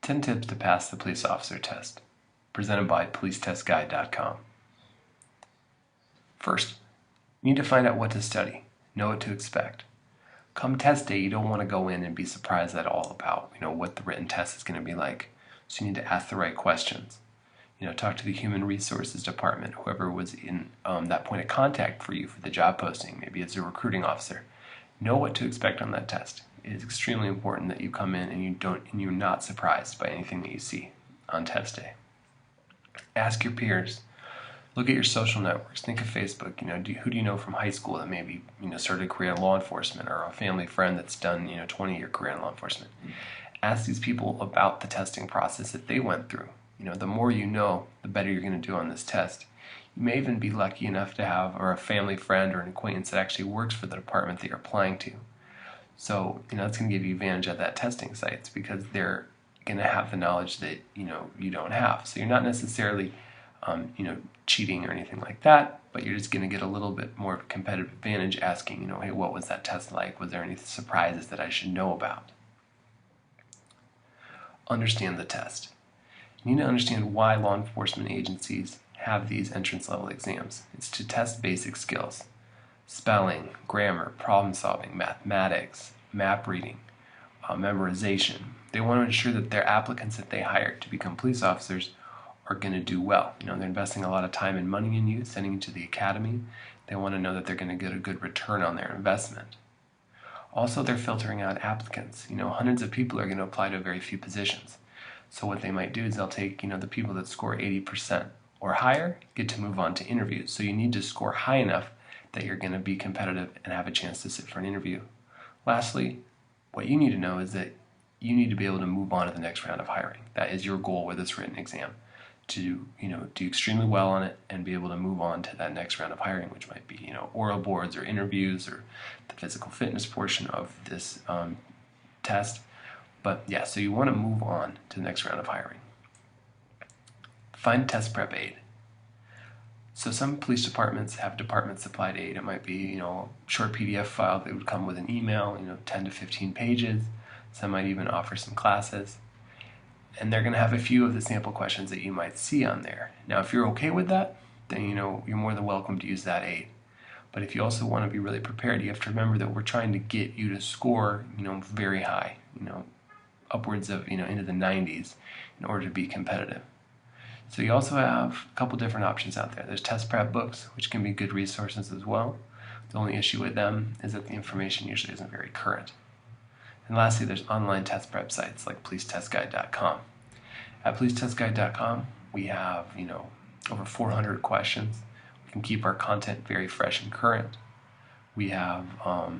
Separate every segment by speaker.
Speaker 1: 10 Tips to Pass the Police Officer Test, presented by PoliceTestGuide.com. First, you need to find out what to study, know what to expect. Come test day, you don't want to go in and be surprised at all about what the written test is going to be like. So you need to ask the right questions. Talk to the Human Resources Department, whoever was in that point of contact for you for the job posting. Maybe it's a recruiting officer. Know what to expect on that test. It is extremely important that you come in and you're not surprised by anything that you see on test day. Ask your peers. Look at your social networks. Think of Facebook. Who do you know from high school that maybe started a career in law enforcement, or a family friend that's done 20-year career in law enforcement. Ask these people about the testing process that they went through. The more you know, the better you're going to do on this test. You may even be lucky enough to have a family friend or an acquaintance that actually works for the department that you're applying to. So, that's going to give you advantage at that testing sites because they're going to have the knowledge that, you don't have. So you're not necessarily, cheating or anything like that, but you're just going to get a little bit more of a competitive advantage asking, hey, what was that test like? Was there any surprises that I should know about? Understand the test. You need to understand why law enforcement agencies have these entrance level exams. It's to test basic skills. Spelling, grammar, problem solving, mathematics, map reading, memorization. They want to ensure that their applicants that they hire to become police officers are going to do well. They're investing a lot of time and money in you, sending you to the academy. They want to know that they're going to get a good return on their investment. Also, they're filtering out applicants. Hundreds of people are going to apply to very few positions. So what they might do is they'll take, the people that score 80% or higher get to move on to interviews. So you need to score high enough that you're going to be competitive and have a chance to sit for an interview. Lastly, what you need to know is that you need to be able to move on to the next round of hiring. That is your goal with this written exam, to do extremely well on it and be able to move on to that next round of hiring, which might be oral boards or interviews or the physical fitness portion of this test. But yeah, so you want to move on to the next round of hiring. Find test prep aid. So some police departments have department supplied aid. It might be a short PDF file that would come with an email, 10 to 15 pages. Some might even offer some classes. And they're going to have a few of the sample questions that you might see on there. Now, if you're okay with that, then you're more than welcome to use that aid. But if you also want to be really prepared, you have to remember that we're trying to get you to score, very high, upwards of, into the 90s in order to be competitive. So you also have a couple different options out there. There's test prep books, which can be good resources as well. The only issue with them is that the information usually isn't very current. And lastly, there's online test prep sites like PoliceTestGuide.com. At PoliceTestGuide.com, we have, over 400 questions. We can keep our content very fresh and current. We have a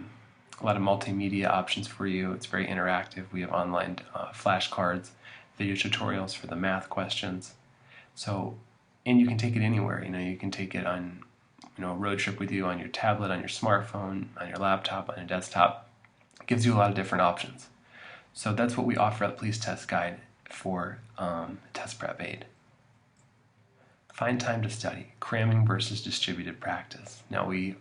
Speaker 1: lot of multimedia options for you. It's very interactive. We have online flashcards, video tutorials for the math questions. So, and you can take it anywhere. You can take it on, a road trip with you on your tablet, on your smartphone, on your laptop, on your desktop. It gives you a lot of different options. So that's what we offer at Police Test Guide for test prep aid. Find time to study. Cramming versus distributed practice. Now, we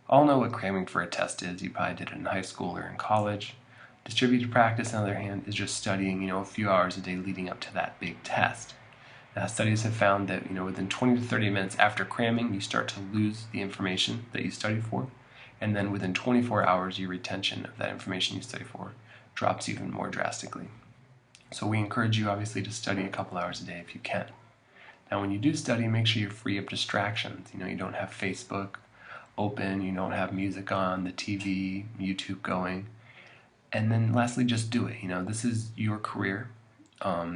Speaker 1: all know what cramming for a test is. You probably did it in high school or in college. Distributed practice, on the other hand, is just studying, a few hours a day leading up to that big test. Now, studies have found that, within 20 to 30 minutes after cramming, you start to lose the information that you studied for. And then within 24 hours, your retention of that information you studied for drops even more drastically. So we encourage you, obviously, to study a couple hours a day if you can. Now, when you do study, make sure you're free of distractions. You don't have Facebook open, you don't have music on, the TV, YouTube going. And then lastly, just do it. This is your career.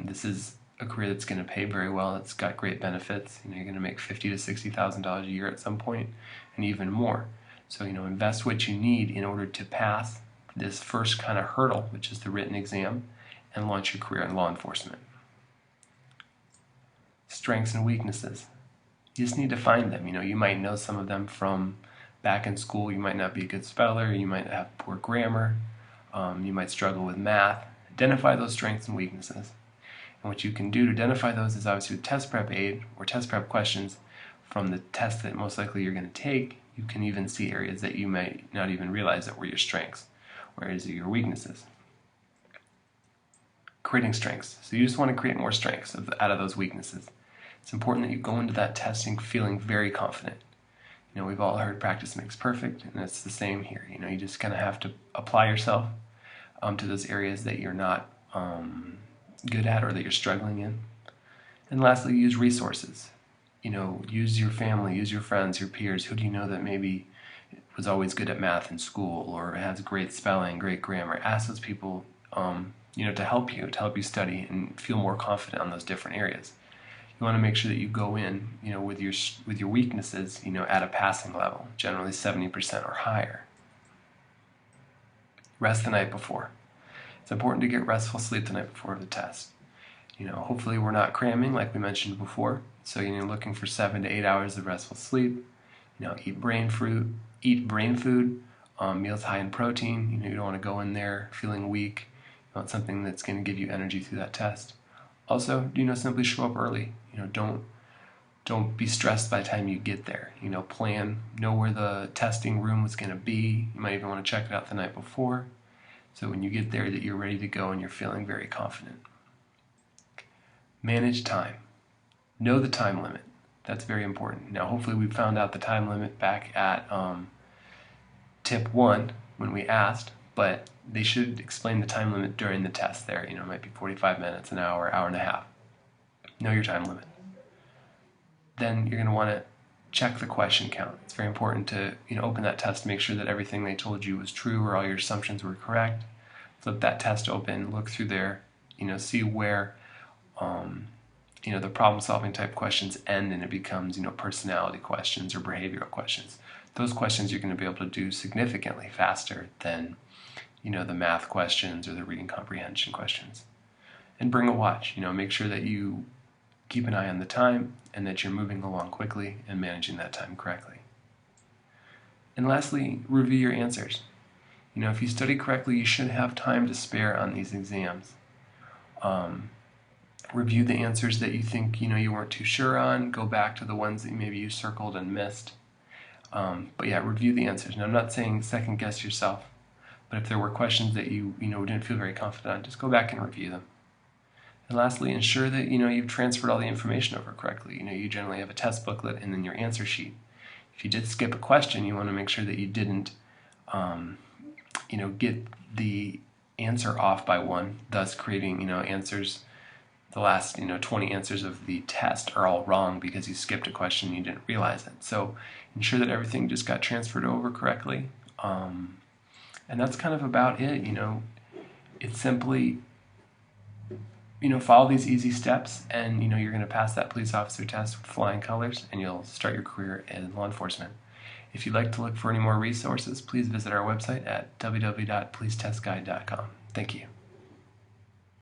Speaker 1: This is a career that's going to pay very well. It's got great benefits. You're going to make $50,000 to $60,000 a year at some point, and even more. So invest what you need in order to pass this first kind of hurdle, which is the written exam, and launch your career in law enforcement. Strengths and weaknesses. You just need to find them. You might know some of them from back in school. You might not be a good speller. You might have poor grammar. You might struggle with math. Identify those strengths and weaknesses. And what you can do to identify those is obviously with test prep aid or test prep questions from the test that most likely you're going to take. You can even see areas that you might not even realize that were your strengths or areas of your weaknesses. creating strengths. So you just want to create more strengths out of those weaknesses. It's important that you go into that testing feeling very confident. We've all heard practice makes perfect, and it's the same here. You just kind of have to apply yourself to those areas that you're not good at or that you're struggling in. And lastly, use resources. Use your family, use your friends, your peers. Who do you know that maybe was always good at math in school or has great spelling, great grammar? Ask those people, to help you study and feel more confident on those different areas. You want to make sure that you go in, with your weaknesses, at a passing level, generally 70% or higher. Rest the night before. It's important to get restful sleep the night before the test. Hopefully we're not cramming like we mentioned before. So you're looking for 7 to 8 hours of restful sleep. Eat brain food, meals high in protein. You don't want to go in there feeling weak. You want something that's going to give you energy through that test. Also, simply show up early. Don't be stressed by the time you get there. Know where the testing room is going to be. You might even want to check it out the night before. So when you get there that you're ready to go and you're feeling very confident. Manage time. Know the time limit. That's very important. Now, hopefully we found out the time limit back at tip 1 when we asked, but they should explain the time limit during the test there. It might be 45 minutes, an hour, hour and a half. Know your time limit. Then you're going to want to check the question count. It's very important to open that test to make sure that everything they told you was true or all your assumptions were correct. Flip that test open, look through there, see where the problem-solving type questions end and it becomes personality questions or behavioral questions. Those questions you're going to be able to do significantly faster than the math questions or the reading comprehension questions. And bring a watch. Make sure that you keep an eye on the time and that you're moving along quickly and managing that time correctly. And lastly, review your answers. If you study correctly, you should have time to spare on these exams. Review the answers that you think you weren't too sure on. Go back to the ones that maybe you circled and missed. But yeah, review the answers. Now, I'm not saying second guess yourself, but if there were questions that you didn't feel very confident on, just go back and review them. And lastly, ensure that you've transferred all the information over correctly. You generally have a test booklet and then your answer sheet. If you did skip a question, you want to make sure that you didn't get the answer off by one, thus creating answers. The last 20 answers of the test are all wrong because you skipped a question and you didn't realize it. So ensure that everything just got transferred over correctly. And that's kind of about it. It's simply follow these easy steps and you're going to pass that police officer test with flying colors and you'll start your career in law enforcement. If you'd like to look for any more resources, please visit our website at www.policetestguide.com. Thank you.